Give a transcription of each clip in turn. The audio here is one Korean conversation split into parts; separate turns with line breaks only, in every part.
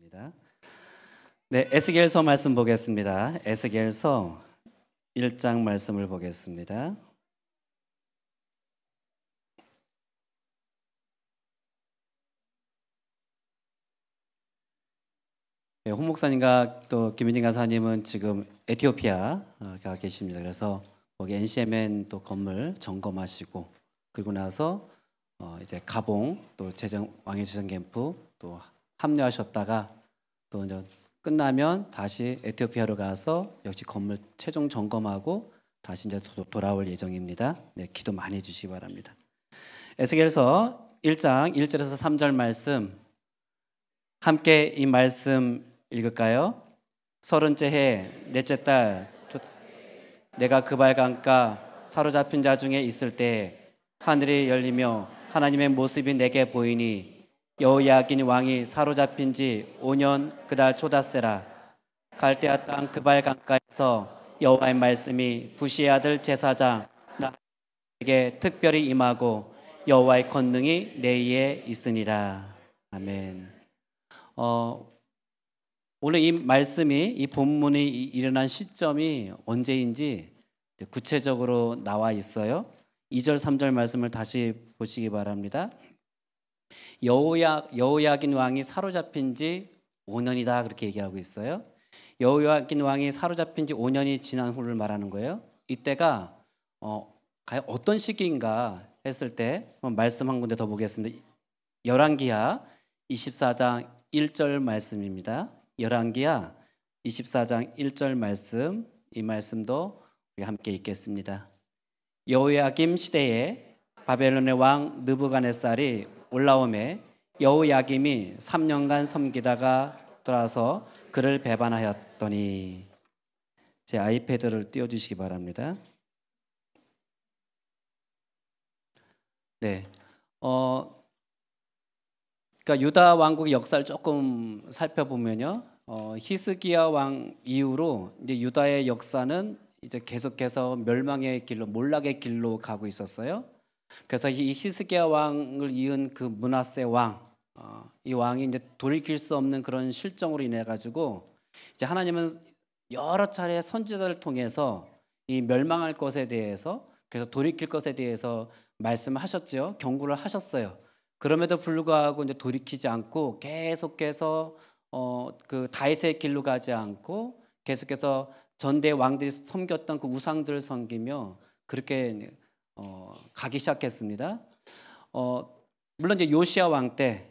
입니다. 네, 에스겔서 말씀 보겠습니다. 에스겔서 1장 말씀을 보겠습니다. 네, 홍 목사님과 또 김윤진 간사님은 지금 에티오피아 가 계십니다. 그래서 거기 NCMN 또 건물 점검하시고 그리고 나서 이제 가봉 또 왕의 제정 캠프 또 합류하셨다가 또 이제 끝나면 다시 에티오피아로 가서 역시 건물 최종 점검하고 다시 이제 돌아올 예정입니다. 네, 기도 많이 해주시기 바랍니다. 에스겔서 1장 1절에서 3절 말씀 함께 이 말씀 읽을까요? 30째 해 넷째 달 내가 그발 강가 사로잡힌 자 중에 있을 때 하늘이 열리며 하나님의 모습이 내게 보이니 여호야긴 왕이 사로잡힌 지 5년 그달 초닷새라. 갈대아 땅 그발 강가에서 여호와의 말씀이 부시의 아들 제사장 나에게 특별히 임하고 여호와의 권능이 내 위에 있으니라. 아멘. 오늘 이 말씀이 이 본문이 일어난 시점이 언제인지 구체적으로 나와 있어요. 2절 3절 말씀을 다시 보시기 바랍니다. 여호야긴 왕이 사로잡힌 지 5년이다 그렇게 얘기하고 있어요. 여호야긴 왕이 사로잡힌 지 5년이 지난 후를 말하는 거예요. 이때가 과연 어떤 시기인가 했을 때 말씀 한 군데 더 보겠습니다. 열왕기하 24장 1절 말씀입니다. 열왕기하 24장 1절 말씀, 이 말씀도 우리 함께 읽겠습니다. 여호야김 시대에 바벨론의 왕 느부갓네살이 올라오매 여호야김이 3년간 섬기다가 돌아서 그를 배반하였더니, 제 아이패드를 띄워주시기 바랍니다. 네, 그러니까 유다 왕국의 역사를 조금 살펴보면요, 히스기야 왕 이후로 이제 유다의 역사는 이제 계속해서 멸망의 길로, 몰락의 길로 가고 있었어요. 그래서 이 히스기야 왕을 이은 그 므낫세 왕, 이 왕이 이제 돌이킬 수 없는 그런 실정으로 인해 가지고 이제 하나님은 여러 차례 선지자를 통해서 이 멸망할 것에 대해서, 그래서 돌이킬 것에 대해서 말씀하셨죠. 경고를 하셨어요. 그럼에도 불구하고 이제 돌이키지 않고 계속해서 그 다윗의 길로 가지 않고 계속해서 전대 왕들이 섬겼던 그 우상들을 섬기며 그렇게 가기 시작했습니다. 물론 이제 요시야 왕 때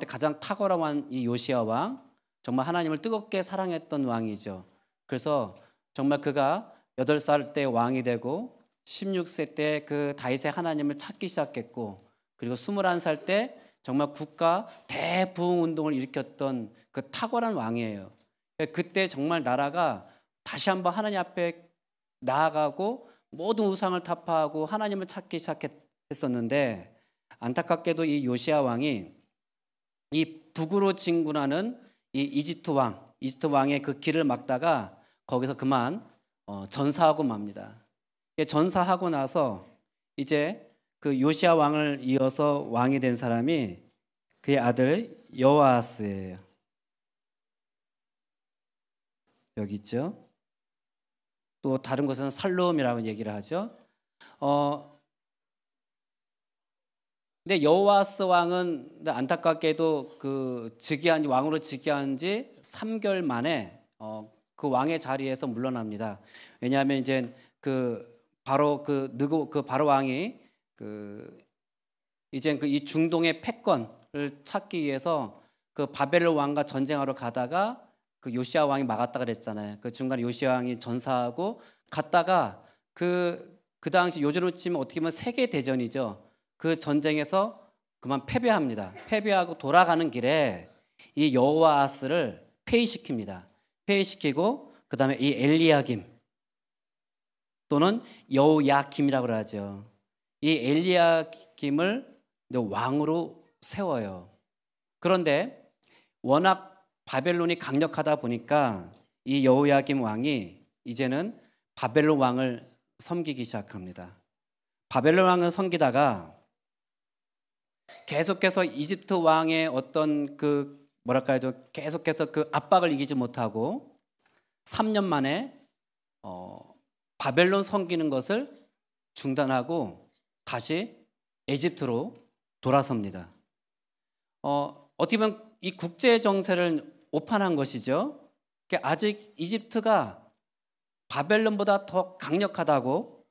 가장 탁월한 이 요시야 왕, 정말 하나님을 뜨겁게 사랑했던 왕이죠. 그래서 정말 그가 8살 때 왕이 되고 16세 때 그 다윗의 하나님을 찾기 시작했고, 그리고 21살 때 정말 국가 대부흥 운동을 일으켰던 그 탁월한 왕이에요. 그때 정말 나라가 다시 한번 하나님 앞에 나아가고 모든 우상을 타파하고 하나님을 찾기 시작했었는데, 안타깝게도 이 요시야 왕이 이 북으로 진군하는 이 이집트 왕의 그 길을 막다가 거기서 그만 전사하고 맙니다. 전사하고 나서 이제 그 요시야 왕을 이어서 왕이 된 사람이 그의 아들 여호아스예요. 여기 있죠. 또 다른 곳에서는 살룸이라고 얘기를 하죠. 근데 여호아스 왕은 안타깝게도 그 왕으로 즉위한 지 3개월 만에 그 왕의 자리에서 물러납니다. 왜냐하면 이제 바로 왕이 이제 이 중동의 패권을 찾기 위해서 그 바벨론 왕과 전쟁하러 가다가 그 요시야 왕이 막았다 그랬잖아요. 그 중간에 요시야 왕이 전사하고 갔다가 그 당시 요즘으로 치면 어떻게 보면 세계 대전이죠. 그 전쟁에서 그만 패배합니다. 패배하고 돌아가는 길에 이 여호아스를 폐위시킵니다. 폐위시키고 그 다음에 이 엘리야김 또는 여호야김이라고 하죠. 이 엘리야김을 왕으로 세워요. 그런데 워낙 바벨론이 강력하다 보니까 이 여호야김 왕이 이제는 바벨론 왕을 섬기기 시작합니다. 바벨론 왕을 섬기다가 계속해서 이집트 왕의 어떤 그 뭐랄까요, 좀 계속해서 그 압박을 이기지 못하고 3년 만에 바벨론 섬기는 것을 중단하고 다시 에집트로 돌아섭니다. 어떻게 보면 이 국제 정세를 오판한 것이죠. 아직 이집트가 바벨론보다 더 강력하다고.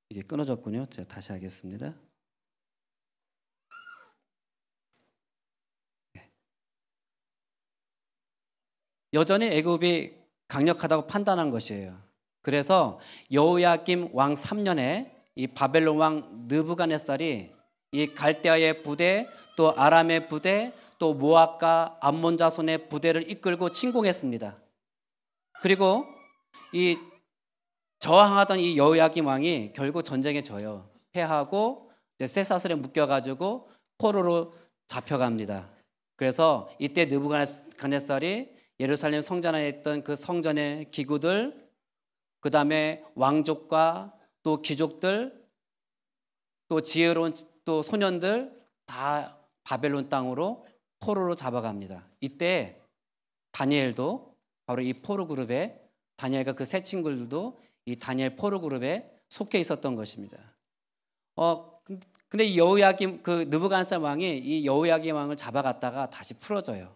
이게 끊어졌군요. 제가 다시 하겠습니다. 여전히 애굽이 강력하다고 판단한 것이에요. 그래서 여호야김 왕 3년에 이 바벨론 왕 느부갓네살이 이 갈대아의 부대, 또 아람의 부대, 또 모압과 암몬 자손의 부대를 이끌고 침공했습니다. 그리고 이 저항하던 이 여호야김 왕이 결국 전쟁에 져요. 패하고 쇠사슬에 묶여가지고 포로로 잡혀갑니다. 그래서 이때 느부갓네살이 예루살렘 성전 안에 있던 그 성전의 기구들, 그 다음에 왕족과 또 귀족들, 또 지혜로운 또 소년들 다 바벨론 땅으로 포로로 잡아갑니다. 이때 다니엘도 바로 이 포로 그룹에, 다니엘과 그 세 친구들도 이 다니엘 포로 그룹에 속해 있었던 것입니다. 근데 이 여호야김 그 느부갓네살 왕이 이 여호야김 왕을 잡아갔다가 다시 풀어줘요.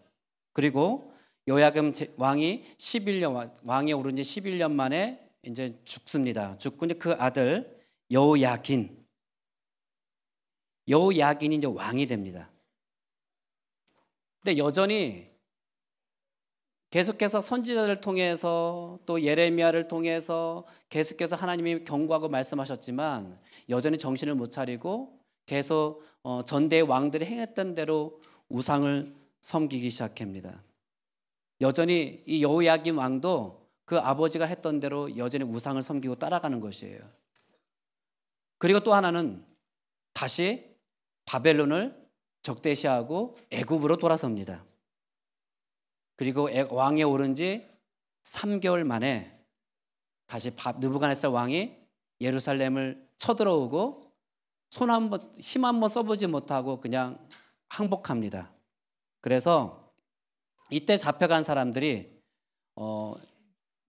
그리고 여호야김 왕이 11년 왕에 오른 지 11년 만에 이제 죽습니다. 죽고 이제 그 아들 여호야긴이 이제 왕이 됩니다. 근데 여전히 계속해서 선지자를 통해서 또 예레미야를 통해서 계속해서 하나님이 경고하고 말씀하셨지만 여전히 정신을 못 차리고 계속 전대 왕들이 행했던 대로 우상을 섬기기 시작합니다. 여전히 이 여호야김 왕도 그 아버지가 했던 대로 여전히 우상을 섬기고 따라가는 것이에요. 그리고 또 하나는 다시 바벨론을 적대시하고 애굽으로 돌아섭니다. 그리고 왕에 오른 지 3개월 만에 다시 느부갓네살 왕이 예루살렘을 쳐들어오고 힘 한 번 써보지 못하고 그냥 항복합니다. 그래서 이때 잡혀간 사람들이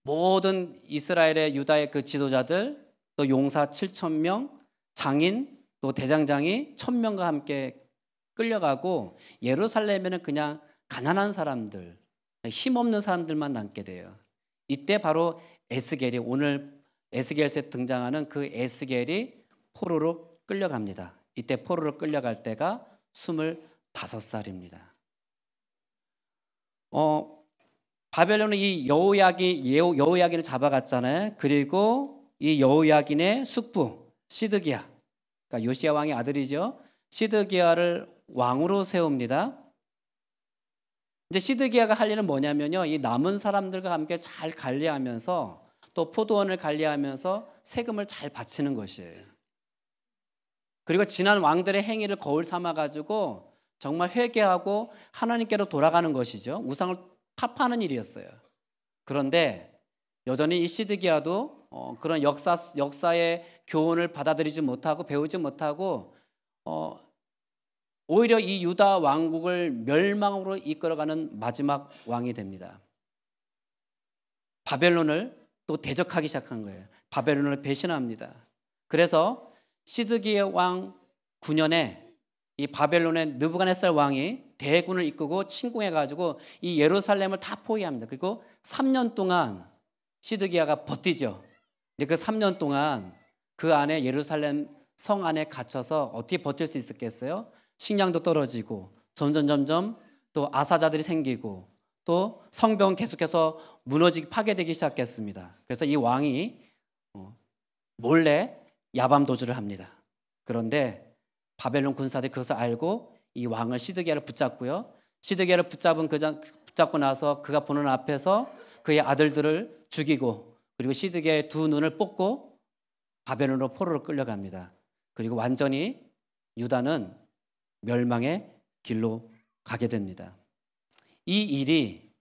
모든 이스라엘의 유다의 그 지도자들, 또 용사 7,000명, 장인, 또 대장장이 1,000명과 함께 끌려가고 예루살렘에는 그냥 가난한 사람들, 힘없는 사람들만 남게 돼요. 이때 바로 에스겔이, 오늘 에스겔서에 등장하는 그 에스겔이 포로로 끌려갑니다. 이때 포로로 끌려갈 때가 25살입니다. 바벨론은 이 여호야긴을 잡아갔잖아요. 그리고 이 여호야긴의 숙부 시드기야, 그러니까 요시야 왕의 아들이죠. 시드기야를 왕으로 세웁니다. 이제 시드기야가 할 일은 뭐냐면요, 이 남은 사람들과 함께 잘 관리하면서 또 포도원을 관리하면서 세금을 잘 바치는 것이에요. 그리고 지난 왕들의 행위를 거울 삼아가지고 정말 회개하고 하나님께로 돌아가는 것이죠. 우상을 타파하는 일이었어요. 그런데 여전히 이 시드기야도 그런 역사의 교훈을 받아들이지 못하고 배우지 못하고 오히려 이 유다 왕국을 멸망으로 이끌어가는 마지막 왕이 됩니다. 바벨론을 또 대적하기 시작한 거예요. 바벨론을 배신합니다. 그래서 시드기야 왕 9년에 이 바벨론의 느부갓네살 왕이 대군을 이끌고 침공해가지고 이 예루살렘을 다 포위합니다. 그리고 3년 동안 시드기야가 버티죠. 근데 그 3년 동안 그 안에 예루살렘 성 안에 갇혀서 어떻게 버틸 수 있었겠어요? 식량도 떨어지고 점점 또 아사자들이 생기고 또 성벽은 계속해서 무너지기 파괴되기 시작했습니다. 그래서 이 왕이 몰래 야밤도주를 합니다. 그런데 바벨론 군사들이 그것을 알고 이 왕을 시드기야를 붙잡고요. 시드기야를 붙잡고 나서 그가 보는 앞에서 그의 아들들을 죽이고 그리고 시드기야의 두 눈을 뽑고 바벨론으로 포로로 끌려갑니다. 그리고 완전히 유다는 멸망의 길로 가게 됩니다. 이 일이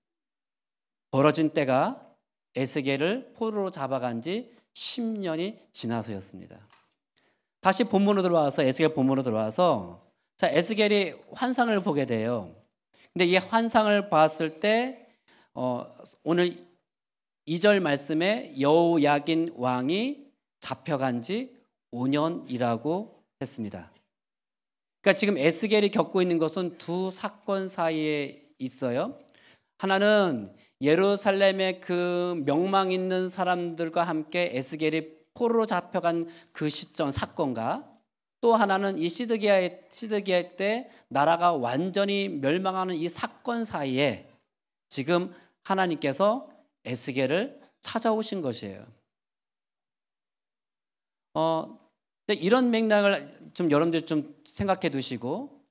벌어진 때가 에스겔을 포로로 잡아간 지 10년이 지나서였습니다. 다시 본문으로 들어와서 에스겔 본문으로 들어와서 자, 에스겔이 환상을 보게 돼요. 근데 이 환상을 봤을 때 오늘 2절 말씀에 여호야긴 왕이 잡혀간 지 5년이라고 했습니다. 그러니까 지금 에스겔이 겪고 있는 것은 두 사건 사이에 있어요. 하나는 예루살렘의 그 명망 있는 사람들과 함께 에스겔이 포로로 잡혀간 그 시점 사건과, 또 하나는 이 시드기야 때 나라가 완전히 멸망하는 이 사건 사이에 지금 하나님께서 에스겔을 찾아오신 것이에요. 이런 맥락을 좀 여러분들 좀 생각해 두시고,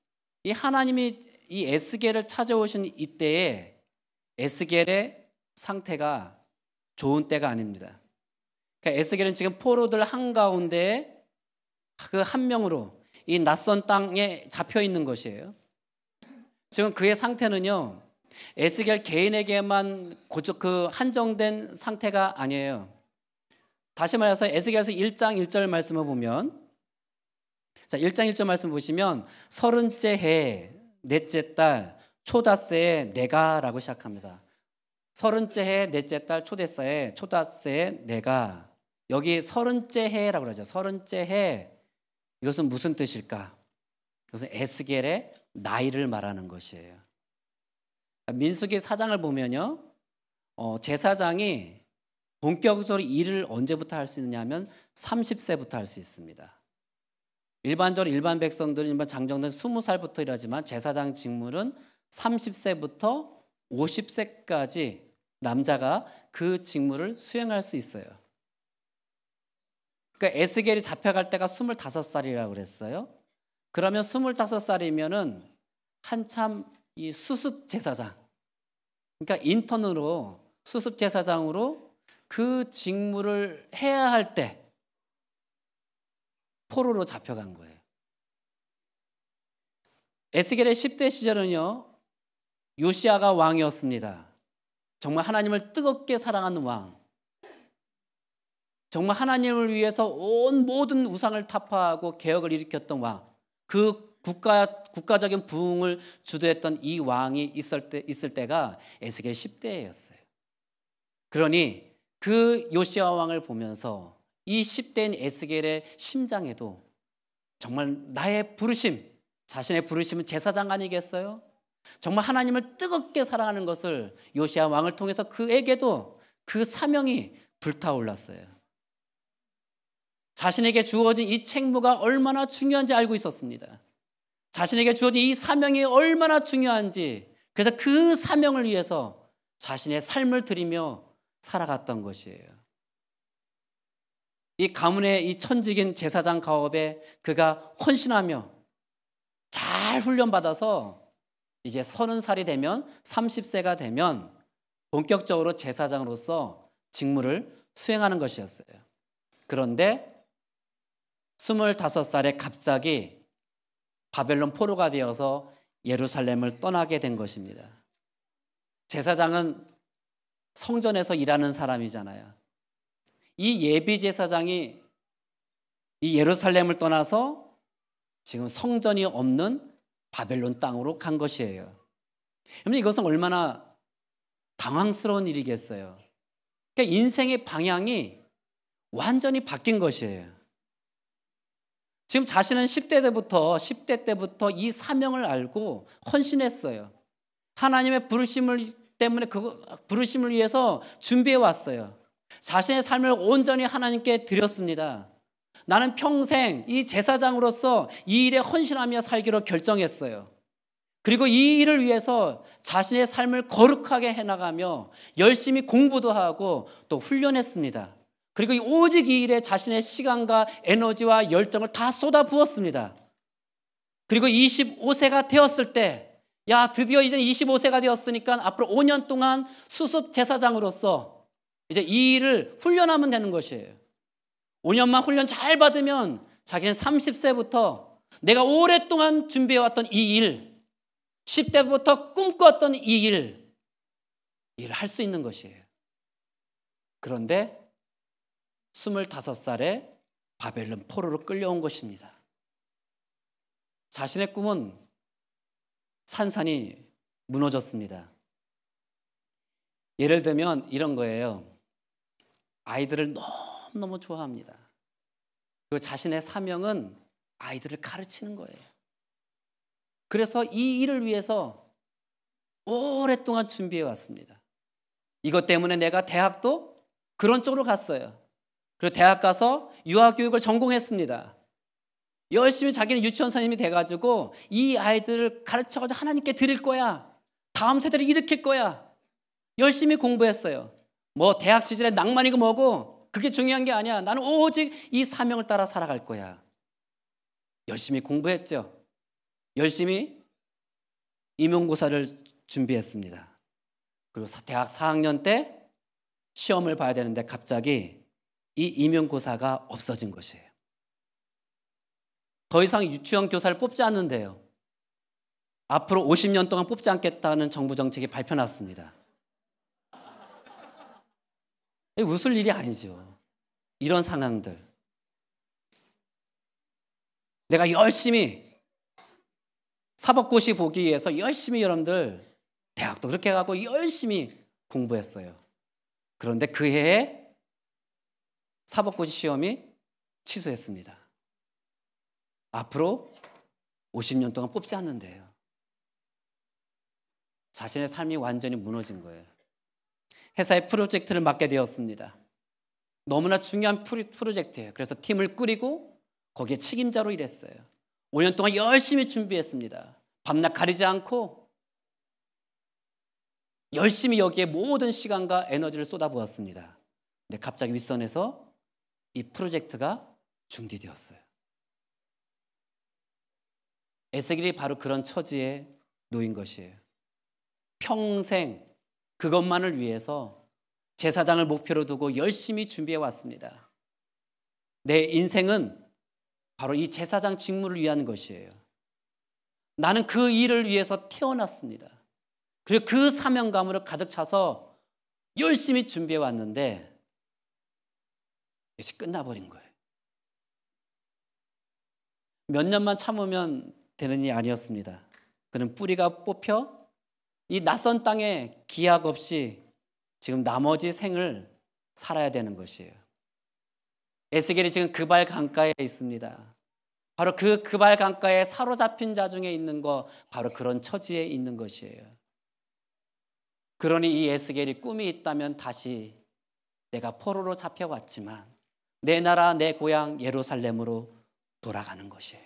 이 하나님이 이 에스겔을 찾아오신 이때에 에스겔의 상태가 좋은 때가 아닙니다. 그러니까 에스겔은 지금 포로들 한가운데 그 한 명으로 이 낯선 땅에 잡혀 있는 것이에요. 지금 그의 상태는요, 에스겔 개인에게만 그 한정된 상태가 아니에요. 다시 말해서 에스겔서 1장 1절 말씀을 보면, 자, 1장 1절 말씀 보시면 30째 해 넷째 달 초닷새에 내가라고 시작합니다. 30째 해 넷째 달 초닷새에 내가. 여기 30째 해라고 그러죠. 30째 해. 이것은 무슨 뜻일까? 이것은 에스겔의 나이를 말하는 것이에요. 민수기 4장을 보면요, 제사장이 본격적으로 일을 언제부터 할 수 있느냐면 30세부터 할 수 있습니다. 일반적으로 일반 백성들은, 일반 장정들은 20살부터 일하지만 제사장 직무는 30세부터 50세까지 남자가 그 직무를 수행할 수 있어요. 그러니까 에스겔이 잡혀갈 때가 25살이라고 그랬어요. 그러면 25살이면은 한참 이 수습 제사장, 그러니까 인턴으로 수습 제사장으로 그 직무를 해야 할 때 포로로 잡혀간 거예요. 에스겔의 10대 시절은요, 요시야가 왕이었습니다. 정말 하나님을 뜨겁게 사랑하는 왕, 정말 하나님을 위해서 온 모든 우상을 타파하고 개혁을 일으켰던 왕, 그 국가적인 부흥을 주도했던 이 왕이 있을 때가 에스겔 10대였어요. 그러니 그 요시야 왕을 보면서 이 10대인 에스겔의 심장에도 정말 나의 부르심, 자신의 부르심은 제사장 아니겠어요? 정말 하나님을 뜨겁게 사랑하는 것을 요시야 왕을 통해서 그에게도 그 사명이 불타올랐어요. 자신에게 주어진 이 책무가 얼마나 중요한지 알고 있었습니다. 자신에게 주어진 이 사명이 얼마나 중요한지, 그래서 그 사명을 위해서 자신의 삶을 드리며 살아갔던 것이에요. 이 가문의 이 천직인 제사장 가업에 그가 헌신하며 잘 훈련받아서 이제 30살이 되면, 30세가 되면 본격적으로 제사장으로서 직무를 수행하는 것이었어요. 그런데 25살에 갑자기 바벨론 포로가 되어서 예루살렘을 떠나게 된 것입니다. 제사장은 성전에서 일하는 사람이잖아요. 이 예비 제사장이 이 예루살렘을 떠나서 지금 성전이 없는 바벨론 땅으로 간 것이에요. 여러분, 이것은 얼마나 당황스러운 일이겠어요. 그러니까 인생의 방향이 완전히 바뀐 것이에요. 지금 자신은 10대 때부터 이 사명을 알고 헌신했어요. 하나님의 부르심을 때문에 그 부르심을 위해서 준비해 왔어요. 자신의 삶을 온전히 하나님께 드렸습니다. 나는 평생 이 제사장으로서 이 일에 헌신하며 살기로 결정했어요. 그리고 이 일을 위해서 자신의 삶을 거룩하게 해나가며 열심히 공부도 하고 또 훈련했습니다. 그리고 오직 이 일에 자신의 시간과 에너지와 열정을 다 쏟아부었습니다. 그리고 25세가 되었을 때, 야, 드디어 이제 25세가 되었으니까 앞으로 5년 동안 수습 제사장으로서 이제 이 일을 훈련하면 되는 것이에요. 5년만 훈련 잘 받으면 자기는 30세부터 내가 오랫동안 준비해왔던 이 일, 10대부터 꿈꿨던 이 일을 할 수 있는 것이에요. 그런데 25살에 바벨론 포로로 끌려온 것입니다. 자신의 꿈은 산산이 무너졌습니다. 예를 들면 이런 거예요. 아이들을 너무너무 좋아합니다. 그리고 자신의 사명은 아이들을 가르치는 거예요. 그래서 이 일을 위해서 오랫동안 준비해 왔습니다. 이것 때문에 내가 대학도 그런 쪽으로 갔어요. 그리고 대학 가서 유아교육을 전공했습니다. 열심히 자기는 유치원 선생님이 돼가지고 이 아이들을 가르쳐가지고 하나님께 드릴 거야. 다음 세대를 일으킬 거야. 열심히 공부했어요. 뭐 대학 시절에 낭만이고 뭐고 그게 중요한 게 아니야. 나는 오직 이 사명을 따라 살아갈 거야. 열심히 공부했죠. 열심히 임용고사를 준비했습니다. 그리고 대학 4학년 때 시험을 봐야 되는데 갑자기 이 임용고사가 없어진 것이에요. 더 이상 유치원 교사를 뽑지 않는데요. 앞으로 50년 동안 뽑지 않겠다는 정부 정책이 발표났습니다. 웃을 일이 아니죠. 이런 상황들. 내가 열심히 사법고시 보기 위해서 열심히 여러분들 대학도 그렇게 가고 열심히 공부했어요. 그런데 그 해에 사법고시 시험이 취소했습니다. 앞으로 50년 동안 뽑지 않는데요. 자신의 삶이 완전히 무너진 거예요. 회사의 프로젝트를 맡게 되었습니다. 너무나 중요한 프로젝트예요. 그래서 팀을 꾸리고 거기에 책임자로 일했어요. 5년 동안 열심히 준비했습니다. 밤낮 가리지 않고 열심히 여기에 모든 시간과 에너지를 쏟아부었습니다. 근데 갑자기 윗선에서 이 프로젝트가 중지되었어요. 에스겔이 바로 그런 처지에 놓인 것이에요. 평생 그것만을 위해서 제사장을 목표로 두고 열심히 준비해 왔습니다. 내 인생은 바로 이 제사장 직무를 위한 것이에요. 나는 그 일을 위해서 태어났습니다. 그리고 그 사명감으로 가득 차서 열심히 준비해 왔는데 이것이 끝나버린 거예요. 몇 년만 참으면 되는 일이 아니었습니다. 그는 뿌리가 뽑혀 이 낯선 땅에 기약 없이 지금 나머지 생을 살아야 되는 것이에요. 에스겔이 지금 그발 강가에 있습니다. 바로 그 그발 강가에 사로잡힌 자 중에 있는 거 바로 그런 처지에 있는 것이에요. 그러니 이 에스겔이 꿈이 있다면 다시 내가 포로로 잡혀왔지만 내 나라 내 고향 예루살렘으로 돌아가는 것이에요.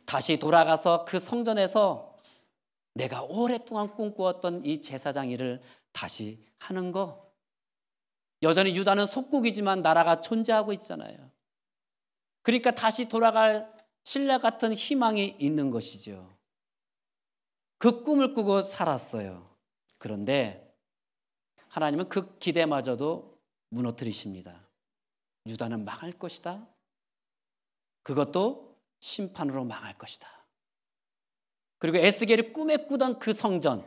다시 돌아가서 그 성전에서 내가 오랫동안 꿈꾸었던 이 제사장 일을 다시 하는 거. 여전히 유다는 속국이지만 나라가 존재하고 있잖아요. 그러니까 다시 돌아갈 신라 같은 희망이 있는 것이죠. 그 꿈을 꾸고 살았어요. 그런데 하나님은 그 기대마저도 무너뜨리십니다. 유다는 망할 것이다. 그것도 심판으로 망할 것이다. 그리고 에스겔이 꿈에 꾸던 그 성전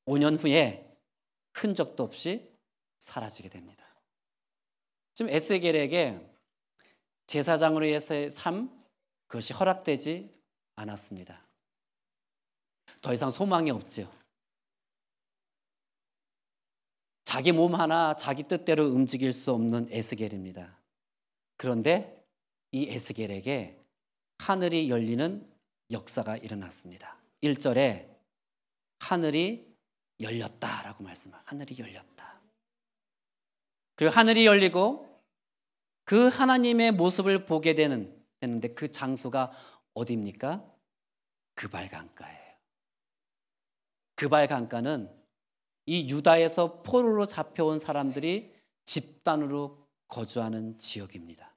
5년 후에 흔적도 없이 사라지게 됩니다. 지금 에스겔에게 제사장으로서의 삶 그것이 허락되지 않았습니다. 더 이상 소망이 없죠. 자기 몸 하나 자기 뜻대로 움직일 수 없는 에스겔입니다. 그런데 이 에스겔에게 하늘이 열리는 역사가 일어났습니다. 1절에 하늘이 열렸다라고 말씀합니다. 하늘이 열렸다. 그리고 하늘이 열리고 그 하나님의 모습을 보게 되는데 그 장소가 어디입니까? 그발 강가예요. 그발 강가는 이 유다에서 포로로 잡혀온 사람들이 집단으로 거주하는 지역입니다.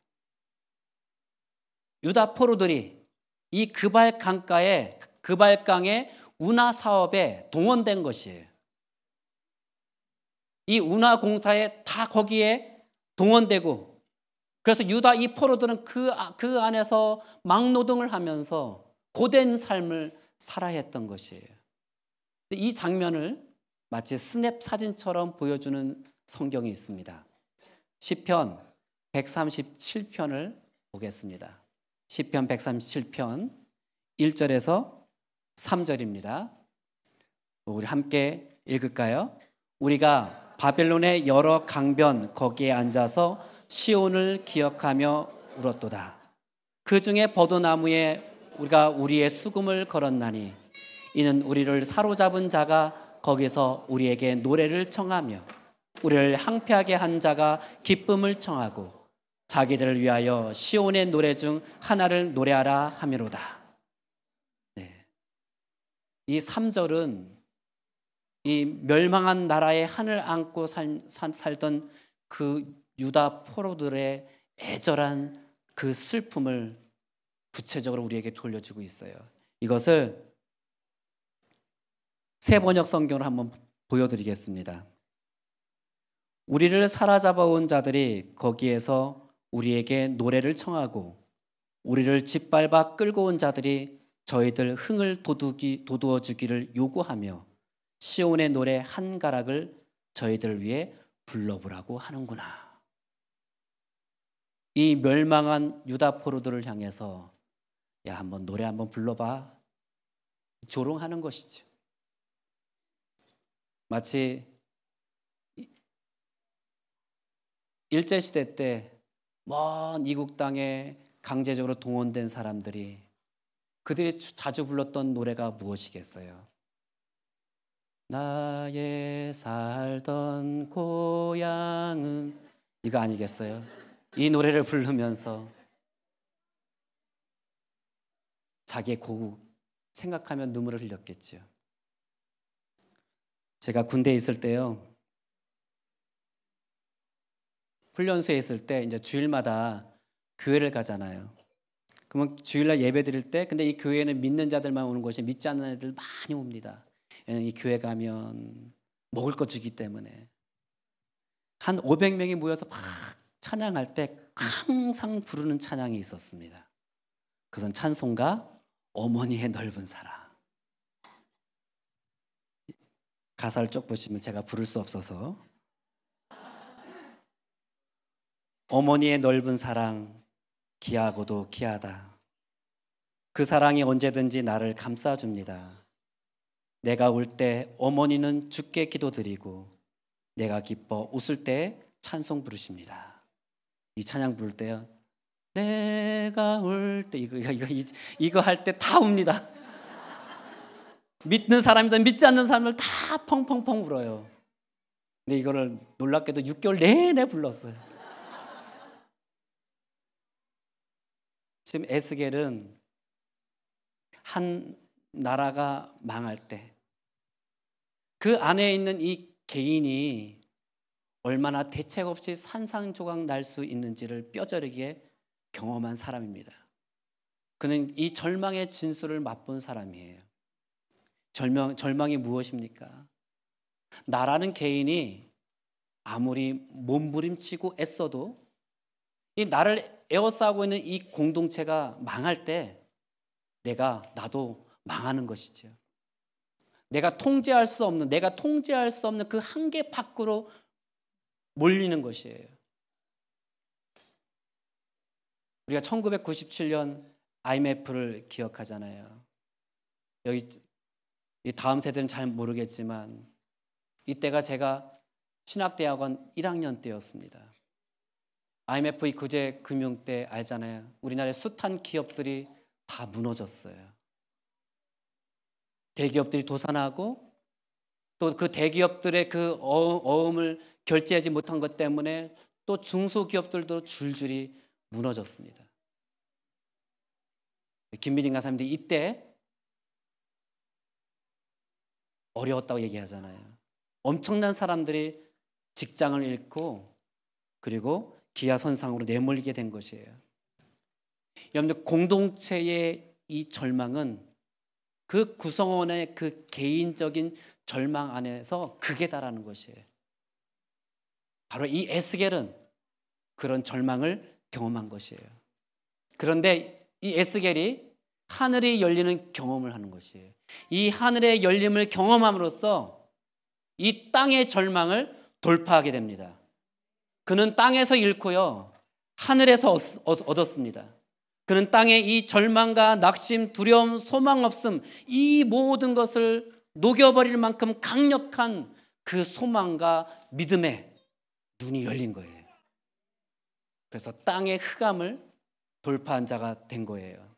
유다 포로들이 이 그발 강가에 그발강의 운하 사업에 동원된 것이에요. 이 운하 공사에 다 거기에 동원되고 그래서 유다 이 포로들은 그 안에서 막노동을 하면서 고된 삶을 살아야 했던 것이에요. 이 장면을 마치 스냅 사진처럼 보여주는 성경이 있습니다. 시편 137편을 보겠습니다. 시편 137편 1절에서 3절입니다. 우리 함께 읽을까요? 우리가 바벨론의 여러 강변 거기에 앉아서 시온을 기억하며 울었도다. 그 중에 버드나무에 우리가 우리의 수금을 걸었나니 이는 우리를 사로잡은 자가 거기서 우리에게 노래를 청하며 우리를 항폐하게 한 자가 기쁨을 청하고 자기들을 위하여 시온의 노래 중 하나를 노래하라 하미로다. 네. 이 3절은 이 멸망한 나라의 하늘 안고 살던 그 유다 포로들의 애절한 그 슬픔을 구체적으로 우리에게 돌려주고 있어요. 이것을 새 번역 성경으로 한번 보여드리겠습니다. 우리를 사로잡아온 자들이 거기에서 우리에게 노래를 청하고 우리를 짓밟아 끌고 온 자들이 저희들 흥을 돋우어 주기를 요구하며 시온의 노래 한 가락을 저희들 위해 불러보라고 하는구나. 이 멸망한 유다 포로들을 향해서 야, 한번 노래 한번 불러봐. 조롱하는 것이죠. 마치 일제시대 때 먼 이국 땅에 강제적으로 동원된 사람들이 그들이 자주 불렀던 노래가 무엇이겠어요? 나의 살던 고향은 이거 아니겠어요? 이 노래를 부르면서 자기의 고국 생각하면 눈물을 흘렸겠죠. 제가 군대에 있을 때요, 훈련소에 있을 때 이제 주일마다 교회를 가잖아요. 그러면 주일날 예배 드릴 때, 근데 이 교회는 믿는 자들만 오는 곳이 믿지 않는 애들 많이 옵니다. 이 교회 가면 먹을 거 주기 때문에 한 500명이 모여서 막 찬양할 때 항상 부르는 찬양이 있었습니다. 그것은 찬송가 어머니의 넓은 사랑. 가사를 쭉 보시면 제가 부를 수 없어서 어머니의 넓은 사랑 귀하고도 귀하다. 그 사랑이 언제든지 나를 감싸줍니다. 내가 울 때 어머니는 주께 기도드리고 내가 기뻐 웃을 때 찬송 부르십니다. 이 찬양 부를 때요, 내가 울 때 이거 할 때 다 웁니다. 믿는 사람이든 믿지 않는 사람들 다 펑펑펑 울어요. 근데 이거를 놀랍게도 6개월 내내 불렀어요. 지금 에스겔은 한 나라가 망할 때 그 안에 있는 이 개인이 얼마나 대책 없이 산산조각 날 수 있는지를 뼈저리게 경험한 사람입니다. 그는 이 절망의 진수를 맛본 사람이에요. 절망이 무엇입니까? 나라는 개인이 아무리 몸부림치고 애써도 이 나를 에워싸고 있는 이 공동체가 망할 때 나도 망하는 것이죠. 내가 통제할 수 없는 그 한계 밖으로 몰리는 것이에요. 우리가 1997년 IMF를 기억하잖아요. 여기 다음 세대는 잘 모르겠지만 이때가 제가 신학대학원 1학년 때였습니다. IMF 구제 금융 때 알잖아요. 우리나라의 숱한 기업들이 다 무너졌어요. 대기업들이 도산하고 또 그 대기업들의 그 어음을 결제하지 못한 것 때문에 또 중소기업들도 줄줄이 무너졌습니다. 김미진 강사님도 이때 어려웠다고 얘기하잖아요. 엄청난 사람들이 직장을 잃고 그리고 기아선상으로 내몰리게 된 것이에요. 여러분들, 공동체의 이 절망은 그 구성원의 그 개인적인 절망 안에서 극에 달하는 것이에요. 바로 이 에스겔은 그런 절망을 경험한 것이에요. 그런데 이 에스겔이 하늘이 열리는 경험을 하는 것이에요. 이 하늘의 열림을 경험함으로써 이 땅의 절망을 돌파하게 됩니다. 그는 땅에서 잃고요, 하늘에서 얻었습니다. 그는 땅의 이 절망과 낙심, 두려움, 소망 없음, 이 모든 것을 녹여버릴 만큼 강력한 그 소망과 믿음에 눈이 열린 거예요. 그래서 땅의 흑암을 돌파한 자가 된 거예요.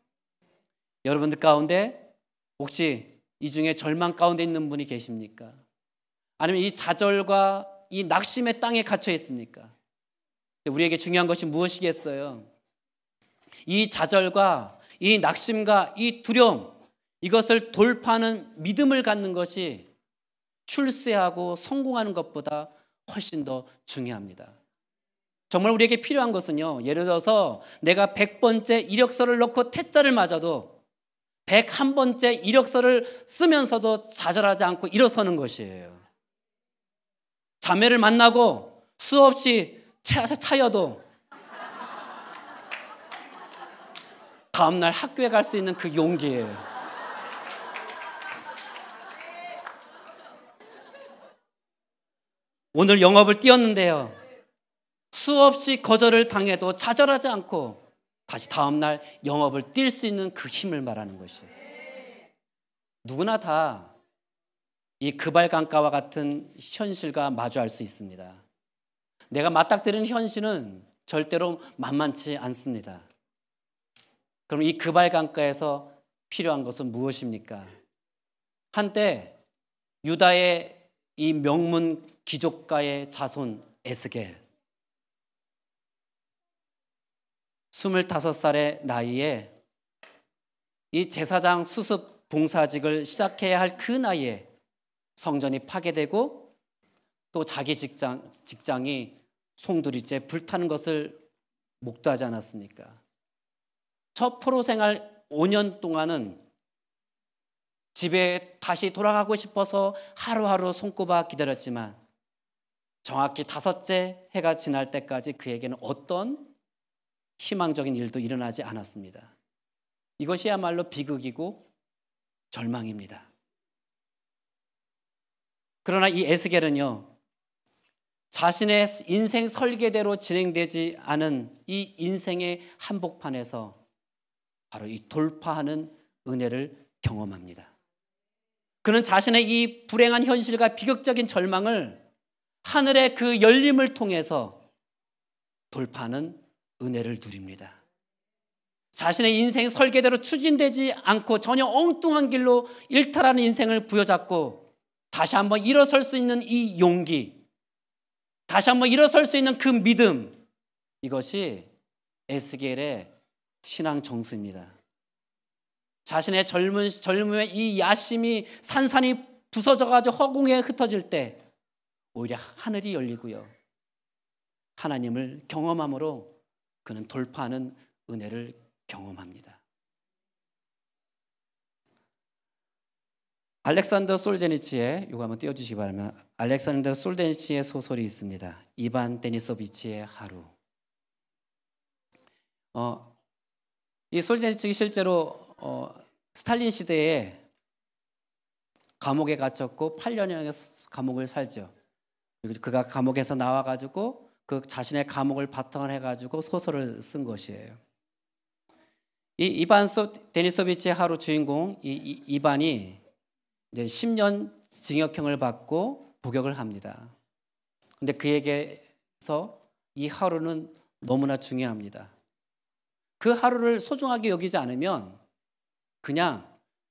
여러분들 가운데 혹시 이 중에 절망 가운데 있는 분이 계십니까? 아니면 이 좌절과 이 낙심의 땅에 갇혀 있습니까? 우리에게 중요한 것이 무엇이겠어요? 이 좌절과 이 낙심과 이 두려움, 이것을 돌파하는 믿음을 갖는 것이 출세하고 성공하는 것보다 훨씬 더 중요합니다. 정말 우리에게 필요한 것은요, 예를 들어서 내가 100번째 이력서를 넣고 퇴짜를 맞아도 101번째 이력서를 쓰면서도 좌절하지 않고 일어서는 것이에요. 자매를 만나고 수없이 차여도 다음날 학교에 갈 수 있는 그 용기예요. 오늘 영업을 뛰었는데요, 수없이 거절을 당해도 좌절하지 않고 다시 다음날 영업을 뛸 수 있는 그 힘을 말하는 것이에요. 누구나 다 이 그발강가와 같은 현실과 마주할 수 있습니다. 내가 맞닥뜨리는 현실은 절대로 만만치 않습니다. 그럼 이 그발강가에서 필요한 것은 무엇입니까? 한때 유다의 이 명문 귀족가의 자손 에스겔, 25살의 나이에 이 제사장 수습 봉사직을 시작해야 할 그 나이에 성전이 파괴되고 또 자기 직장이 송두리째 불타는 것을 목도하지 않았습니까? 첫 포로 생활 5년 동안은 집에 다시 돌아가고 싶어서 하루하루 손꼽아 기다렸지만 정확히 5째 해가 지날 때까지 그에게는 어떤 희망적인 일도 일어나지 않았습니다. 이것이야말로 비극이고 절망입니다. 그러나 이 에스겔은요, 자신의 인생 설계대로 진행되지 않은 이 인생의 한복판에서 바로 이 돌파하는 은혜를 경험합니다. 그는 자신의 이 불행한 현실과 비극적인 절망을 하늘의 그 열림을 통해서 돌파하는 은혜를 누립니다. 자신의 인생 설계대로 추진되지 않고 전혀 엉뚱한 길로 일탈하는 인생을 부여잡고 다시 한번 일어설 수 있는 이 용기, 다시 한번 일어설 수 있는 그 믿음, 이것이 에스겔의 신앙 정수입니다. 자신의 젊음의 이 야심이 산산이 부서져가지고 허공에 흩어질 때 오히려 하늘이 열리고요, 하나님을 경험함으로 그는 돌파하는 은혜를 경험합니다. 알렉산더 솔제니치의, 이거 한번 띄워주시기 바랍니다. 알렉산더 솔제니치의 소설이 있습니다. 이반 데니소비치의 하루. 이 솔제니치가 실제로 스탈린 시대에 감옥에 갇혔고 8년의 감옥을 살죠. 그리고 그가 감옥에서 나와가지고 그 자신의 감옥을 바탕을 해가지고 소설을 쓴 것이에요. 이 이반 데니소비치의 하루 주인공 이반이 이제 10년 징역형을 받고 복역을 합니다. 근데 그에게서 이 하루는 너무나 중요합니다. 그 하루를 소중하게 여기지 않으면 그냥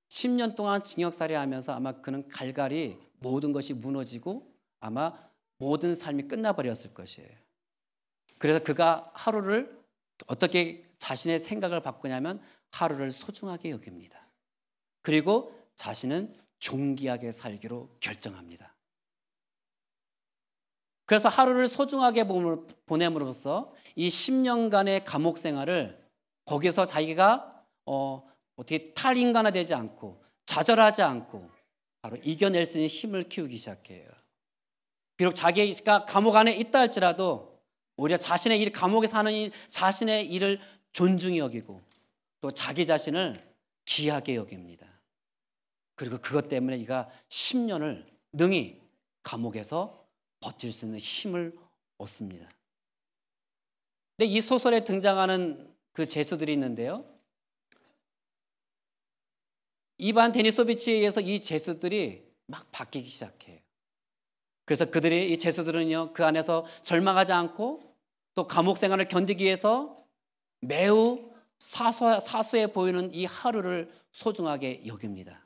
10년 동안 징역살이 하면서 아마 그는 갈갈이 모든 것이 무너지고 아마 모든 삶이 끝나버렸을 것이에요. 그래서 그가 하루를 어떻게 자신의 생각을 바꾸냐면 하루를 소중하게 여깁니다. 그리고 자신은 존귀하게 살기로 결정합니다. 그래서 하루를 소중하게 보냄으로써 이 10년간의 감옥 생활을 거기서 자기가 어떻게 탈인간화되지 않고 좌절하지 않고 바로 이겨낼 수 있는 힘을 키우기 시작해요. 비록 자기가 감옥 안에 있다 할지라도 오히려 자신의 일, 감옥에서 하는 자신의 일을 존중히 여기고 또 자기 자신을 귀하게 여깁니다. 그리고 그것 때문에 이가 10년을 능히 감옥에서 버틸 수 있는 힘을 얻습니다. 근데 이 소설에 등장하는 그 제수들이 있는데요, 이반 데니소비치에 의해서 이 제수들이 막 바뀌기 시작해요. 그래서 그들이 이 죄수들은요 그 안에서 절망하지 않고 또 감옥 생활을 견디기 위해서 매우 사소해 보이는 이 하루를 소중하게 여깁니다.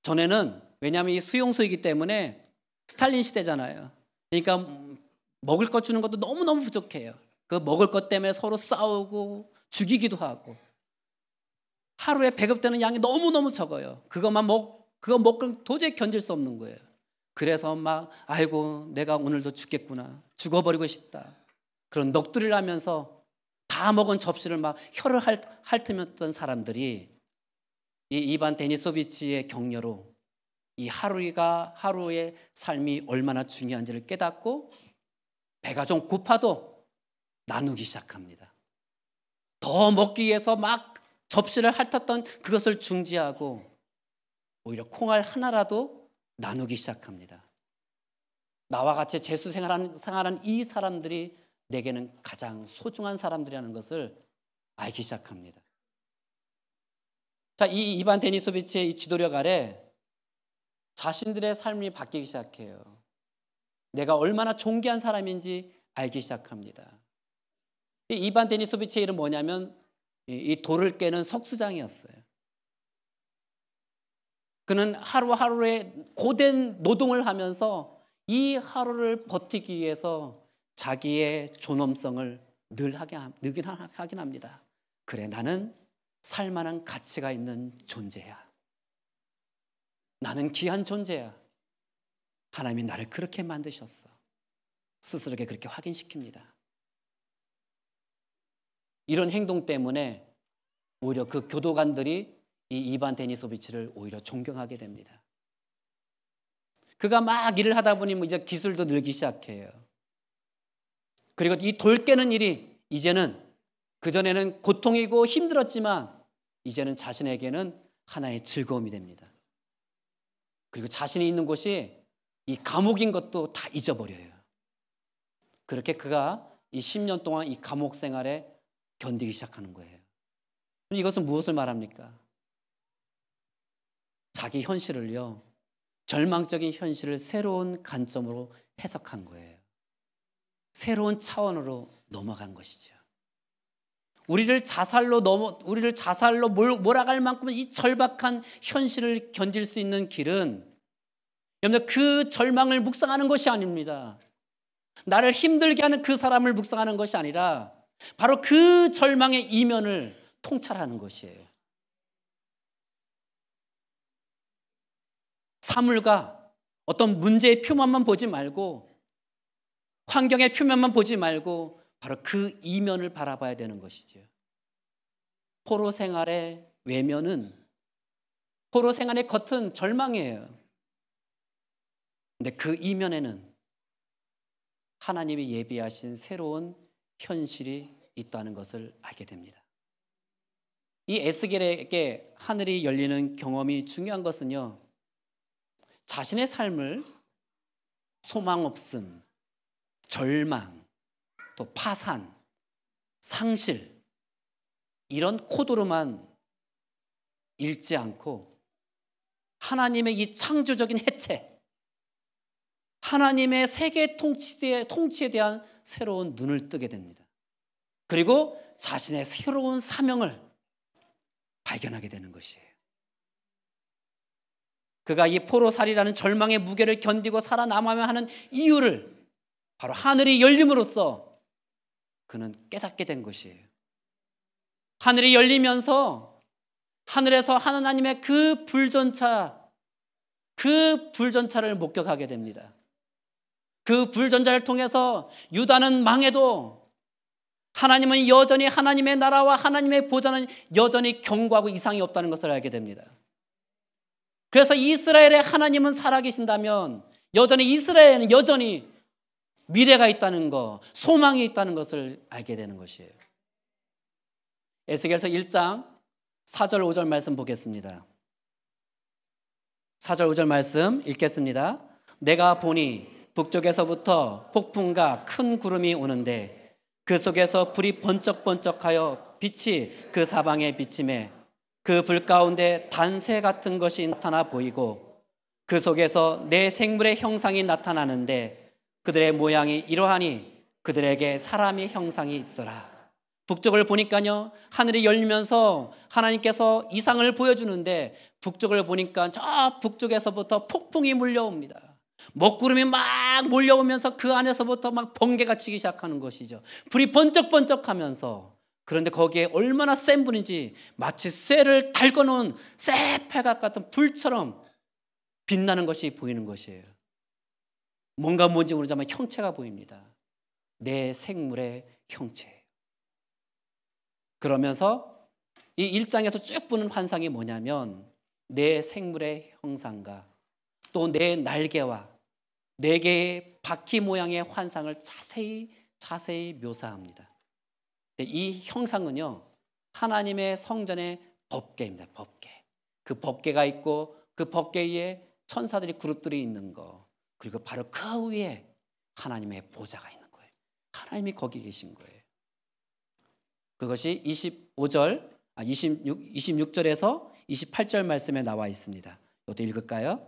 전에는 왜냐하면 이 수용소이기 때문에 스탈린 시대잖아요. 그러니까 먹을 것 주는 것도 너무너무 부족해요. 그 먹을 것 때문에 서로 싸우고 죽이기도 하고 하루에 배급되는 양이 너무너무 적어요. 그거 먹고 도저히 견딜 수 없는 거예요. 그래서 막 아이고 내가 오늘도 죽겠구나, 죽어버리고 싶다, 그런 넋두리를 하면서 다 먹은 접시를 막 혀를 핥으면던 사람들이 이 이반 데니소비치의 격려로 이 하루의 삶이 얼마나 중요한지를 깨닫고 배가 좀 고파도 나누기 시작합니다. 더 먹기 위해서 막 접시를 핥았던 그것을 중지하고 오히려 콩알 하나라도 나누기 시작합니다. 나와 같이 재수 생활하는 이 사람들이 내게는 가장 소중한 사람들이라는 것을 알기 시작합니다. 자, 이 이반 데니소비치의 이 지도력 아래 자신들의 삶이 바뀌기 시작해요. 내가 얼마나 존귀한 사람인지 알기 시작합니다. 이 이반 데니소비치의 일은 뭐냐면 이 돌을 깨는 석수장이었어요. 그는 하루하루에 고된 노동을 하면서 이 하루를 버티기 위해서 자기의 존엄성을 늘 확인합니다. 그래, 나는 살만한 가치가 있는 존재야. 나는 귀한 존재야. 하나님이 나를 그렇게 만드셨어. 스스로에게 그렇게 확인시킵니다. 이런 행동 때문에 오히려 그 교도관들이 이 이반 데니소비치를 오히려 존경하게 됩니다. 그가 막 일을 하다 보니 이제 기술도 늘기 시작해요. 그리고 이 돌 깨는 일이 이제는 그전에는 고통이고 힘들었지만 이제는 자신에게는 하나의 즐거움이 됩니다. 그리고 자신이 있는 곳이 이 감옥인 것도 다 잊어버려요. 그렇게 그가 이 10년 동안 이 감옥 생활에 견디기 시작하는 거예요. 이것은 무엇을 말합니까? 자기 현실을요, 절망적인 현실을 새로운 관점으로 해석한 거예요. 새로운 차원으로 넘어간 것이죠. 우리를 자살로 몰아갈 만큼 이 절박한 현실을 견딜 수 있는 길은 여러분 그 절망을 묵상하는 것이 아닙니다. 나를 힘들게 하는 그 사람을 묵상하는 것이 아니라 바로 그 절망의 이면을 통찰하는 것이에요. 사물과 어떤 문제의 표면만 보지 말고 환경의 표면만 보지 말고 바로 그 이면을 바라봐야 되는 것이죠. 포로 생활의 외면은, 포로 생활의 겉은 절망이에요. 근데 그 이면에는 하나님이 예비하신 새로운 현실이 있다는 것을 알게 됩니다. 이 에스겔에게 하늘이 열리는 경험이 중요한 것은요, 자신의 삶을 소망 없음, 절망, 또 파산, 상실 이런 코드로만 읽지 않고 하나님의 이 창조적인 해체, 하나님의 세계 통치에 대한 새로운 눈을 뜨게 됩니다. 그리고 자신의 새로운 사명을 발견하게 되는 것이에요. 그가 이 포로살이라는 절망의 무게를 견디고 살아남아야 하는 이유를 바로 하늘이 열림으로써 그는 깨닫게 된 것이에요. 하늘이 열리면서 하늘에서 하나님의 그 불전차를 목격하게 됩니다. 그 불전차를 통해서 유다는 망해도 하나님은 여전히, 하나님의 나라와 하나님의 보좌는 여전히 견고하고 이상이 없다는 것을 알게 됩니다. 그래서 이스라엘의 하나님은 살아계신다면 여전히 이스라엘은 여전히 미래가 있다는 것, 소망이 있다는 것을 알게 되는 것이에요. 에스겔서 1장 4절 5절 말씀 보겠습니다. 4절 5절 말씀 읽겠습니다. 내가 보니 북쪽에서부터 폭풍과 큰 구름이 오는데 그 속에서 불이 번쩍번쩍하여 빛이 그 사방에 비치매 그 불 가운데 단새 같은 것이 나타나 보이고 그 속에서 내 생물의 형상이 나타나는데 그들의 모양이 이러하니 그들에게 사람의 형상이 있더라. 북쪽을 보니까요, 하늘이 열리면서 하나님께서 이상을 보여주는데 북쪽을 보니까 저 북쪽에서부터 폭풍이 몰려옵니다. 먹구름이 막 몰려오면서 그 안에서부터 막 번개가 치기 시작하는 것이죠. 불이 번쩍번쩍하면서, 그런데 거기에 얼마나 센 불인지 마치 쇠를 달궈놓은 새팔각 같은 불처럼 빛나는 것이 보이는 것이에요. 뭔지 모르지만 형체가 보입니다. 내 생물의 형체예요. 그러면서 이 1장에서 쭉 보는 환상이 뭐냐면 내 생물의 형상과 또 내 날개와 4개의 바퀴 모양의 환상을 자세히 묘사합니다. 이 형상은요, 하나님의 성전의 법궤입니다. 법궤. 그 법궤가 있고 그 법궤 위에 천사들이 그룹들이 있는 거, 그리고 바로 그 위에 하나님의 보좌가 있는 거예요. 하나님이 거기 계신 거예요. 그것이 26절에서 28절 말씀에 나와 있습니다. 이것도 읽을까요?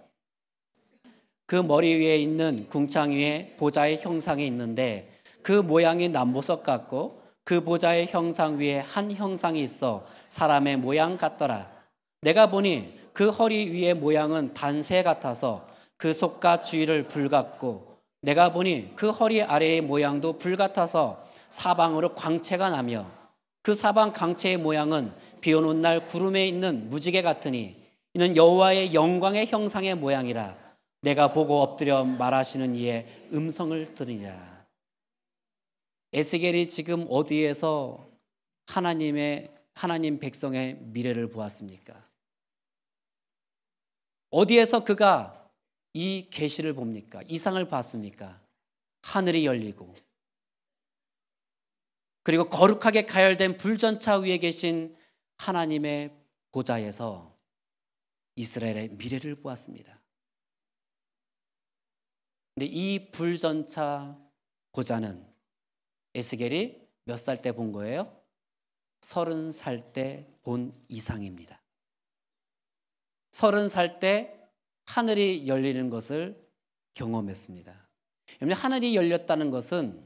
그 머리 위에 있는 궁창 위에 보좌의 형상이 있는데 그 모양이 남보석 같고 그 보좌의 형상 위에 한 형상이 있어 사람의 모양 같더라. 내가 보니 그 허리 위의 모양은 단쇠 같아서 그 속과 주위를 불 같고 내가 보니 그 허리 아래의 모양도 불 같아서 사방으로 광채가 나며 그 사방 광채의 모양은 비 오는 날 구름에 있는 무지개 같으니 이는 여호와의 영광의 형상의 모양이라. 내가 보고 엎드려 말하시는 이의 음성을 들으리라. 에스겔이 지금 어디에서 하나님 백성의 미래를 보았습니까? 어디에서 그가 이 계시를 봅니까? 이상을 봤습니까? 하늘이 열리고 그리고 거룩하게 가열된 불전차 위에 계신 하나님의 보좌에서 이스라엘의 미래를 보았습니다. 근데 이 불전차 보좌는 에스겔이 몇 살 때 본 거예요? 30살 때 본 이상입니다. 30살 때 하늘이 열리는 것을 경험했습니다. 하늘이 열렸다는 것은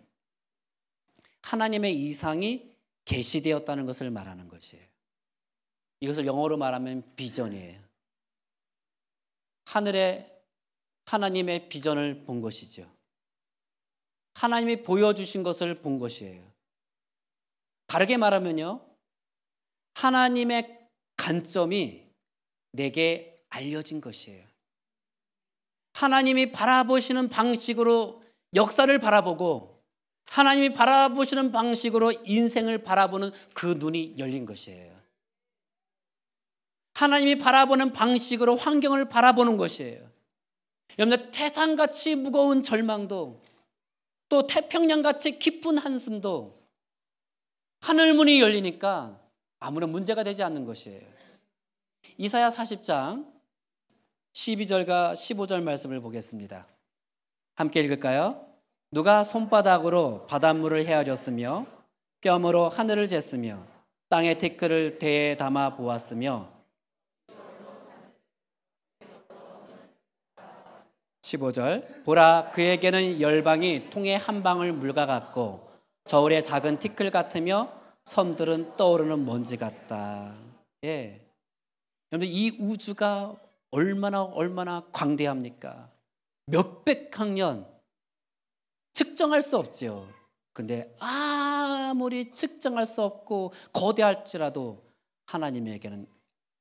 하나님의 이상이 계시되었다는 것을 말하는 것이에요. 이것을 영어로 말하면 비전이에요. 하늘에 하나님의 비전을 본 것이죠. 하나님이 보여주신 것을 본 것이에요. 다르게 말하면요, 하나님의 관점이 내게 알려진 것이에요. 하나님이 바라보시는 방식으로 역사를 바라보고 하나님이 바라보시는 방식으로 인생을 바라보는 그 눈이 열린 것이에요. 하나님이 바라보는 방식으로 환경을 바라보는 것이에요. 여러분, 태산같이 무거운 절망도 또 태평양같이 깊은 한숨도 하늘문이 열리니까 아무런 문제가 되지 않는 것이에요. 이사야 40장 12절과 15절 말씀을 보겠습니다. 함께 읽을까요? 누가 손바닥으로 바닷물을 헤아렸으며 뼘으로 하늘을 쟀으며 땅의 티끌을 대에 담아 보았으며 15절 보라 그에게는 열방이 통에 한 방울 물과 같고 저울의 작은 티끌 같으며 섬들은 떠오르는 먼지 같다. 예. 여러분, 이 우주가 얼마나 광대합니까? 몇백 학년 측정할 수 없죠. 근데 아무리 측정할 수 없고 거대할지라도 하나님에게는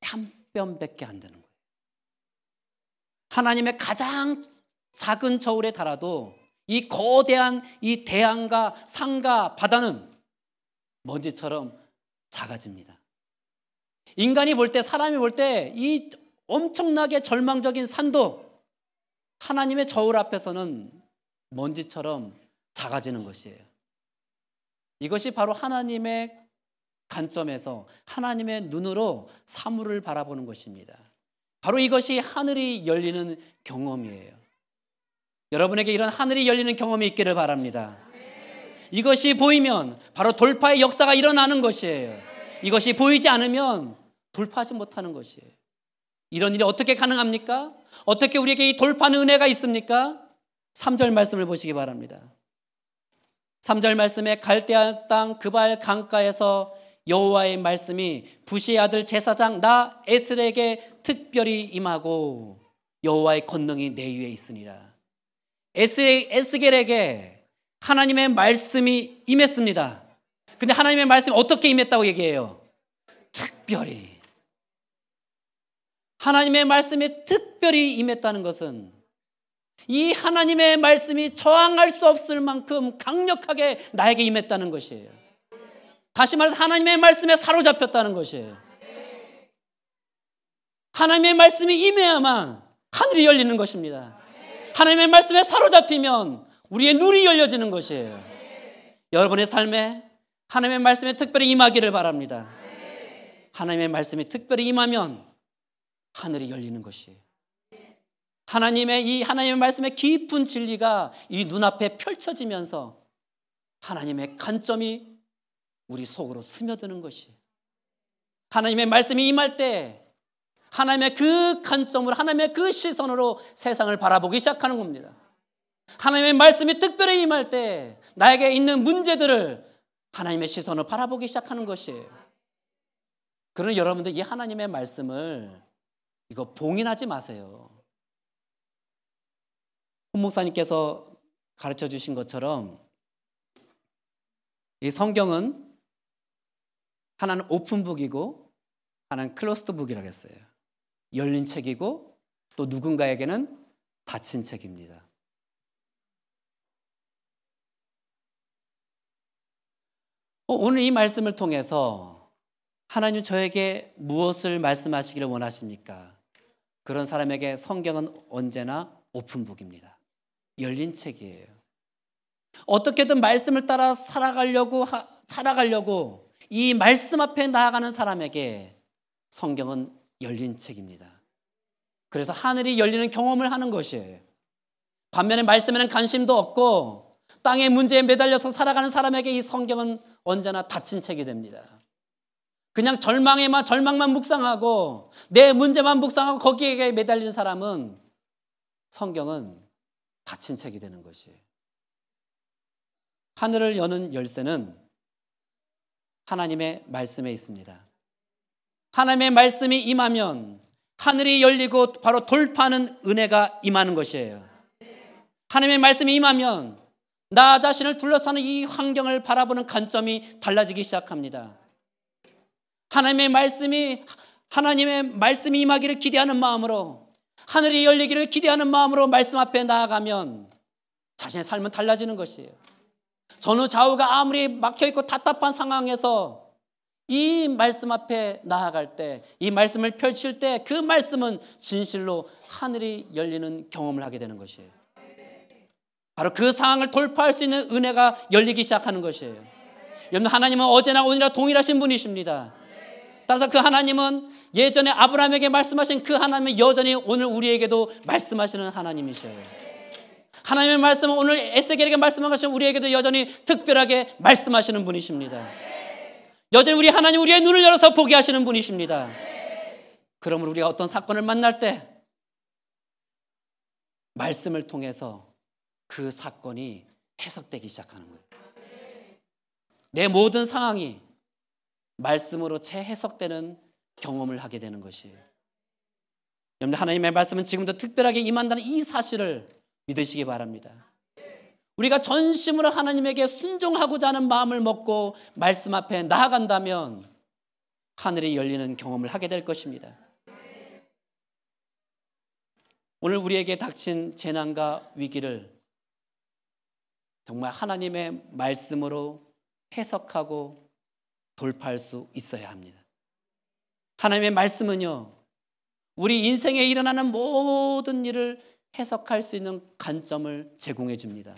한 뼘밖에 안 되는 거예요. 하나님의 가장 작은 저울에 달아도 이 거대한 이 대양과 산과 바다는 먼지처럼 작아집니다. 인간이 볼 때, 사람이 볼 때 이 엄청나게 절망적인 산도 하나님의 저울 앞에서는 먼지처럼 작아지는 것이에요. 이것이 바로 하나님의 관점에서 하나님의 눈으로 사물을 바라보는 것입니다. 바로 이것이 하늘이 열리는 경험이에요. 여러분에게 이런 하늘이 열리는 경험이 있기를 바랍니다. 이것이 보이면 바로 돌파의 역사가 일어나는 것이에요. 이것이 보이지 않으면 돌파하지 못하는 것이에요. 이런 일이 어떻게 가능합니까? 어떻게 우리에게 이 돌파하는 은혜가 있습니까? 3절 말씀을 보시기 바랍니다. 3절 말씀에 갈대아 땅 그발 강가에서 여호와의 말씀이 부시의 아들 제사장 나 에스겔에게 특별히 임하고 여호와의 권능이 내 위에 있으니라. 에스겔에게 하나님의 말씀이 임했습니다. 근데 하나님의 말씀이 어떻게 임했다고 얘기해요? 특별히. 하나님의 말씀이 특별히 임했다는 것은 이 하나님의 말씀이 저항할 수 없을 만큼 강력하게 나에게 임했다는 것이에요. 다시 말해서 하나님의 말씀에 사로잡혔다는 것이에요. 하나님의 말씀이 임해야만 하늘이 열리는 것입니다. 하나님의 말씀에 사로잡히면 우리의 눈이 열려지는 것이에요. 여러분의 삶에 하나님의 말씀에 특별히 임하기를 바랍니다. 하나님의 말씀이 특별히 임하면 하늘이 열리는 것이에요. 하나님의 말씀의 깊은 진리가 이 눈앞에 펼쳐지면서 하나님의 관점이 우리 속으로 스며드는 것이에요. 하나님의 말씀이 임할 때 하나님의 그 관점으로, 하나님의 그 시선으로 세상을 바라보기 시작하는 겁니다. 하나님의 말씀이 특별히 임할 때 나에게 있는 문제들을 하나님의 시선으로 바라보기 시작하는 것이에요. 그러나 여러분들 이 하나님의 말씀을 이거 봉인하지 마세요. 홍 목사님께서 가르쳐 주신 것처럼 이 성경은 하나는 오픈북이고 하나는 클로스드북이라고 했어요. 열린 책이고 또 누군가에게는 닫힌 책입니다. 오늘 이 말씀을 통해서 하나님 저에게 무엇을 말씀하시기를 원하십니까? 그런 사람에게 성경은 언제나 오픈북입니다. 열린 책이에요. 어떻게든 말씀을 따라 살아가려고 이 말씀 앞에 나아가는 사람에게 성경은 열린 책입니다. 그래서 하늘이 열리는 경험을 하는 것이에요. 반면에 말씀에는 관심도 없고 땅의 문제에 매달려서 살아가는 사람에게 이 성경은 언제나 닫힌 책이 됩니다. 그냥 절망만 묵상하고 내 문제만 묵상하고 거기에 매달린 사람은 성경은 닫힌 책이 되는 것이에요. 하늘을 여는 열쇠는 하나님의 말씀에 있습니다. 하나님의 말씀이 임하면 하늘이 열리고 바로 돌파하는 은혜가 임하는 것이에요. 하나님의 말씀이 임하면 나 자신을 둘러싸는 이 환경을 바라보는 관점이 달라지기 시작합니다. 하나님의 말씀이 임하기를 기대하는 마음으로, 하늘이 열리기를 기대하는 마음으로 말씀 앞에 나아가면 자신의 삶은 달라지는 것이에요. 전후 좌우가 아무리 막혀있고 답답한 상황에서 이 말씀 앞에 나아갈 때, 이 말씀을 펼칠 때 그 말씀은 진실로 하늘이 열리는 경험을 하게 되는 것이에요. 바로 그 상황을 돌파할 수 있는 은혜가 열리기 시작하는 것이에요. 여러분, 하나님은 어제나 오늘이나 동일하신 분이십니다. 따라서 그 하나님은 예전에 아브라함에게 말씀하신 그 하나님은 여전히 오늘 우리에게도 말씀하시는 하나님이셔요. 하나님의 말씀은 오늘 에스겔에게 말씀하신 우리에게도 여전히 특별하게 말씀하시는 분이십니다. 여전히 우리 하나님 우리의 눈을 열어서 보게 하시는 분이십니다. 그러므로 우리가 어떤 사건을 만날 때 말씀을 통해서 그 사건이 해석되기 시작하는 거예요. 내 모든 상황이 말씀으로 재해석되는 경험을 하게 되는 것이에요. 여러분, 하나님의 말씀은 지금도 특별하게 임한다는 이 사실을 믿으시기 바랍니다. 우리가 전심으로 하나님에게 순종하고자 하는 마음을 먹고 말씀 앞에 나아간다면 하늘이 열리는 경험을 하게 될 것입니다. 오늘 우리에게 닥친 재난과 위기를 정말 하나님의 말씀으로 해석하고 돌파할 수 있어야 합니다. 하나님의 말씀은요, 우리 인생에 일어나는 모든 일을 해석할 수 있는 관점을 제공해 줍니다.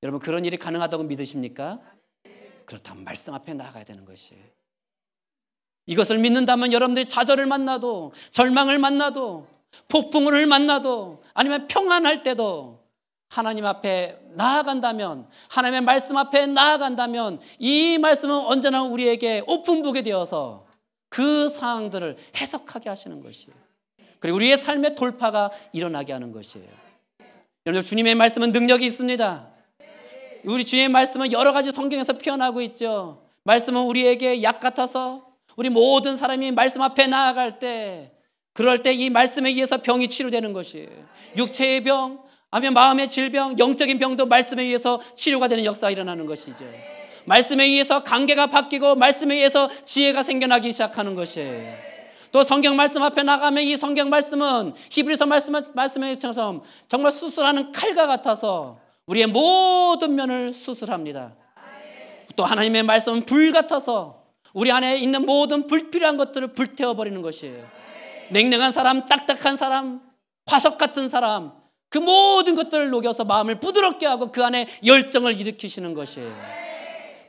여러분, 그런 일이 가능하다고 믿으십니까? 그렇다면 말씀 앞에 나가야 되는 것이에요. 이것을 믿는다면 여러분들이 좌절을 만나도, 절망을 만나도, 폭풍을 만나도, 아니면 평안할 때도 하나님 앞에 나아간다면, 하나님의 말씀 앞에 나아간다면 이 말씀은 언제나 우리에게 오픈북이 되어서 그 상황들을 해석하게 하시는 것이에요. 그리고 우리의 삶의 돌파가 일어나게 하는 것이에요. 여러분, 주님의 말씀은 능력이 있습니다. 우리 주님의 말씀은 여러 가지 성경에서 표현하고 있죠. 말씀은 우리에게 약 같아서 우리 모든 사람이 말씀 앞에 나아갈 때, 그럴 때 이 말씀에 의해서 병이 치료되는 것이에요. 육체의 병, 아니면 마음의 질병, 영적인 병도 말씀에 의해서 치료가 되는 역사가 일어나는 것이죠. 말씀에 의해서 관계가 바뀌고 말씀에 의해서 지혜가 생겨나기 시작하는 것이에요. 또 성경 말씀 앞에 나가면 이 성경 말씀은 히브리서 말씀처럼 정말 수술하는 칼과 같아서 우리의 모든 면을 수술합니다. 또 하나님의 말씀은 불 같아서 우리 안에 있는 모든 불필요한 것들을 불태워버리는 것이에요. 냉랭한 사람, 딱딱한 사람, 화석 같은 사람, 그 모든 것들을 녹여서 마음을 부드럽게 하고 그 안에 열정을 일으키시는 것이에요.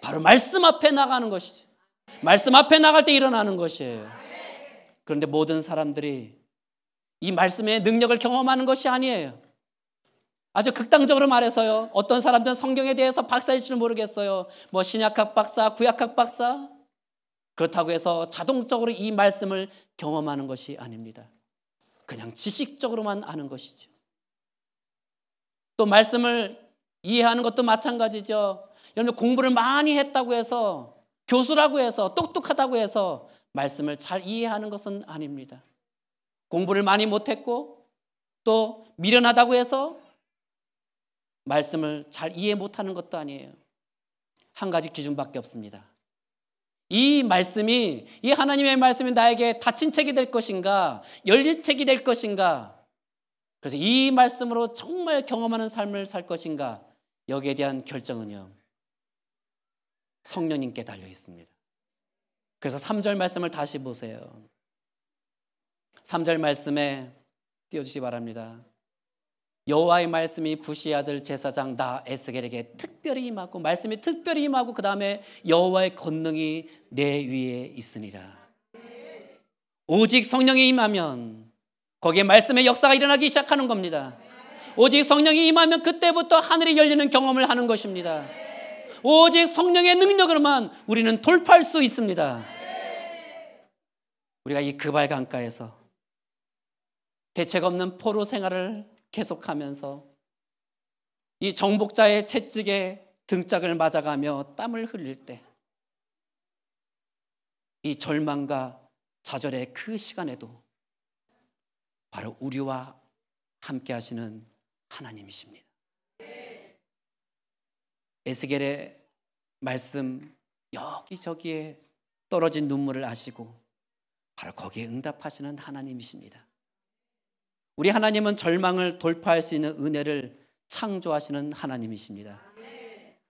바로 말씀 앞에 나가는 것이죠. 말씀 앞에 나갈 때 일어나는 것이에요. 그런데 모든 사람들이 이 말씀의 능력을 경험하는 것이 아니에요. 아주 극단적으로 말해서요, 어떤 사람들은 성경에 대해서 박사일 줄 모르겠어요. 뭐 신약학 박사, 구약학 박사, 그렇다고 해서 자동적으로 이 말씀을 경험하는 것이 아닙니다. 그냥 지식적으로만 아는 것이죠. 또 말씀을 이해하는 것도 마찬가지죠. 여러분, 공부를 많이 했다고 해서, 교수라고 해서, 똑똑하다고 해서 말씀을 잘 이해하는 것은 아닙니다. 공부를 많이 못했고 또 미련하다고 해서 말씀을 잘 이해 못하는 것도 아니에요. 한 가지 기준밖에 없습니다. 이 말씀이, 이 하나님의 말씀이 나에게 닫힌 책이 될 것인가, 열린 책이 될 것인가, 그래서 이 말씀으로 정말 경험하는 삶을 살 것인가, 여기에 대한 결정은요, 성령님께 달려 있습니다. 그래서 3절 말씀을 다시 보세요. 3절 말씀에 띄워주시기 바랍니다. 여호와의 말씀이 부시의 아들 제사장 나 에스겔에게 특별히 임하고, 말씀이 특별히 임하고 그 다음에 여호와의 권능이 내 위에 있으니라. 오직 성령이 임하면 거기에 말씀의 역사가 일어나기 시작하는 겁니다. 오직 성령이 임하면 그때부터 하늘이 열리는 경험을 하는 것입니다. 오직 성령의 능력으로만 우리는 돌파할 수 있습니다. 우리가 이 그발 강가에서 대책 없는 포로 생활을 계속하면서 이 정복자의 채찍에 등짝을 맞아가며 땀을 흘릴 때, 이 절망과 좌절의 그 시간에도 바로 우리와 함께 하시는 하나님이십니다. 에스겔의 말씀 여기저기에 떨어진 눈물을 아시고 바로 거기에 응답하시는 하나님이십니다. 우리 하나님은 절망을 돌파할 수 있는 은혜를 창조하시는 하나님이십니다.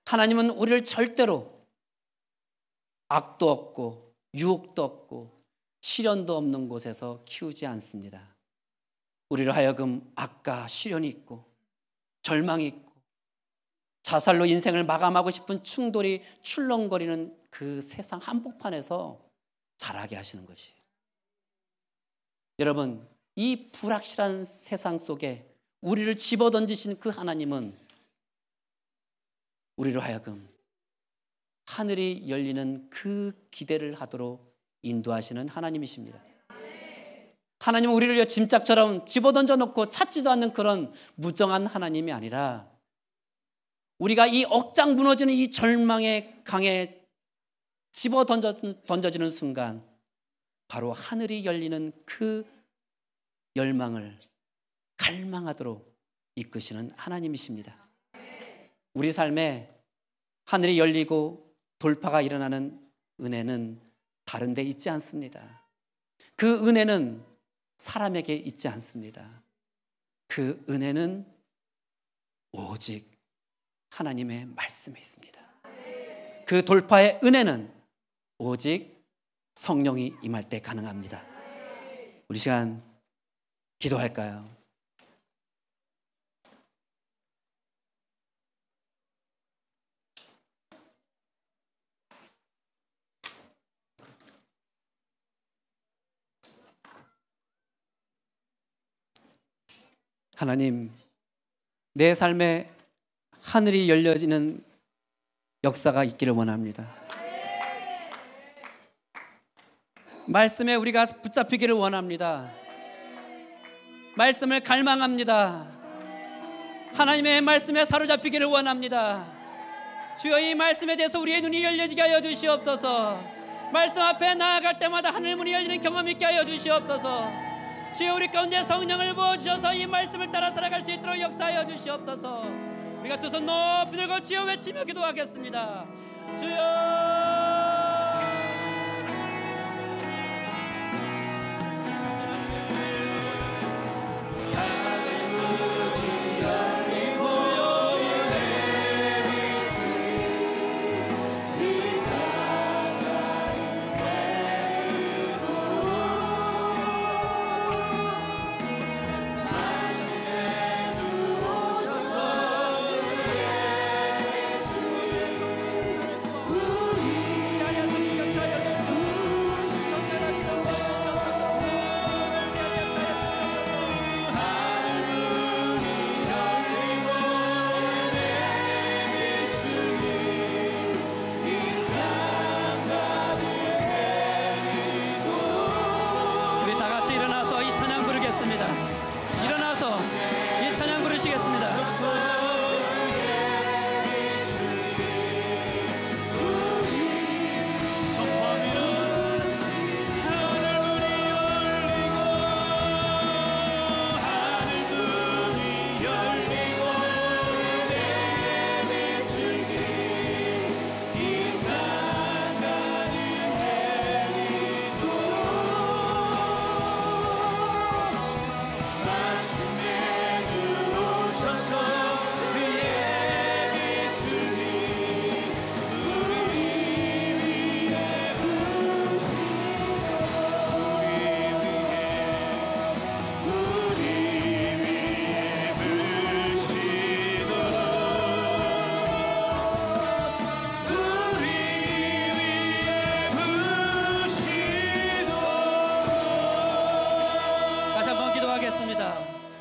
하나님은 우리를 절대로 악도 없고 유혹도 없고 시련도 없는 곳에서 키우지 않습니다. 우리를 하여금 악과 시련이 있고 절망이 있고 자살로 인생을 마감하고 싶은 충돌이 출렁거리는 그 세상 한복판에서 자라게 하시는 것이에요. 여러분, 이 불확실한 세상 속에 우리를 집어던지신 그 하나님은 우리로 하여금 하늘이 열리는 그 기대를 하도록 인도하시는 하나님이십니다. 하나님은 우리를 짐짝처럼 집어던져 놓고 찾지도 않는 그런 무정한 하나님이 아니라, 우리가 이 억장 무너지는 이 절망의 강에 집어던져지는 순간 바로 하늘이 열리는 그 열망을 갈망하도록 이끄시는 하나님이십니다. 우리 삶에 하늘이 열리고 돌파가 일어나는 은혜는 다른 데 있지 않습니다. 그 은혜는 사람에게 있지 않습니다. 그 은혜는 오직 하나님의 말씀에 있습니다. 그 돌파의 은혜는 오직 성령이 임할 때 가능합니다. 우리 시간 기도할까요? 하나님, 내 삶에 하늘이 열려지는 역사가 있기를 원합니다. 말씀에 우리가 붙잡히기를 원합니다. 말씀을 갈망합니다. 하나님의 말씀에 사로잡히기를 원합니다. 주여, 이 말씀에 대해서 우리의 눈이 열려지게 하여 주시옵소서. 말씀 앞에 나아갈 때마다 하늘 문이 열리는 경험 있게 하여 주시옵소서. 주여, 우리 가운데 성령을 부어주셔서 이 말씀을 따라 살아갈 수 있도록 역사하여 주시옵소서. 우리가 두 손 높이 들고 주여 외치며 기도하겠습니다. 주여,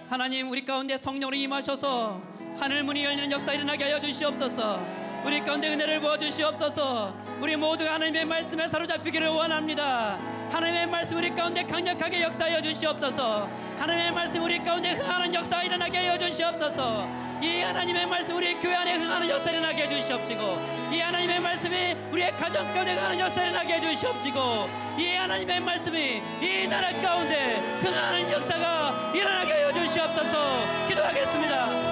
하나님, 우리 가운데 성령으로 임하셔서 하늘 문이 열리는 역사 일어나게 하여 주시옵소서. 우리 가운데 은혜를 부어 주시옵소서. 우리 모두가 하나님의 말씀에 사로잡히기를 원합니다. 하나님의 말씀 우리 가운데 강력하게 역사하여 주시옵소서. 하나님의 말씀 우리 가운데 흥하는 역사가 일어나게 하여 주시옵소서. 이 하나님의 말씀 우리 교회 안에 흥하는 역사 일어나게 해 주시옵시고, 이 하나님의 말씀이 우리의 가정 가운데 흥하는 역사 일어나게 해 주시옵시고, 이 하나님의 말씀이 이 나라 가운데 흥하는 역사가 일어나게 하여 주시옵소서. 기도하겠습니다.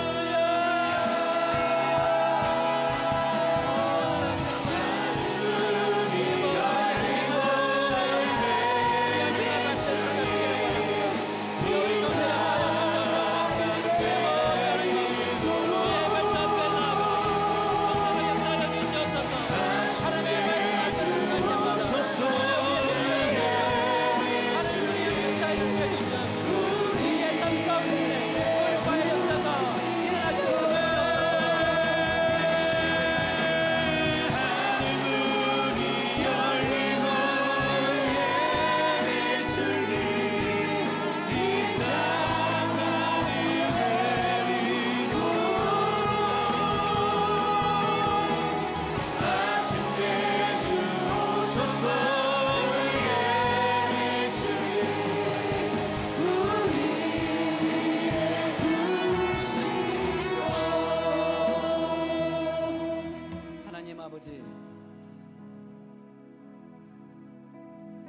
아버지,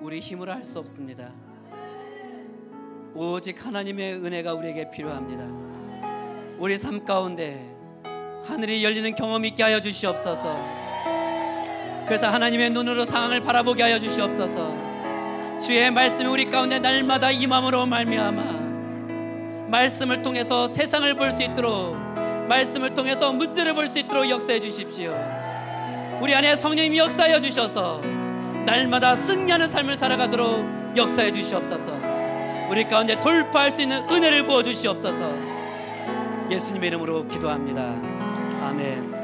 우리 힘으로 할 수 없습니다. 오직 하나님의 은혜가 우리에게 필요합니다. 우리 삶 가운데 하늘이 열리는 경험이 있게 하여 주시옵소서. 그래서 하나님의 눈으로 상황을 바라보게 하여 주시옵소서. 주의 말씀이 우리 가운데 날마다 임함으로 말미암아 말씀을 통해서 세상을 볼 수 있도록, 말씀을 통해서 문제를 볼 수 있도록 역사해 주십시오. 우리 안에 성령님이 역사하여 주셔서 날마다 승리하는 삶을 살아가도록 역사해 주시옵소서. 우리 가운데 돌파할 수 있는 은혜를 부어 주시옵소서. 예수님의 이름으로 기도합니다. 아멘.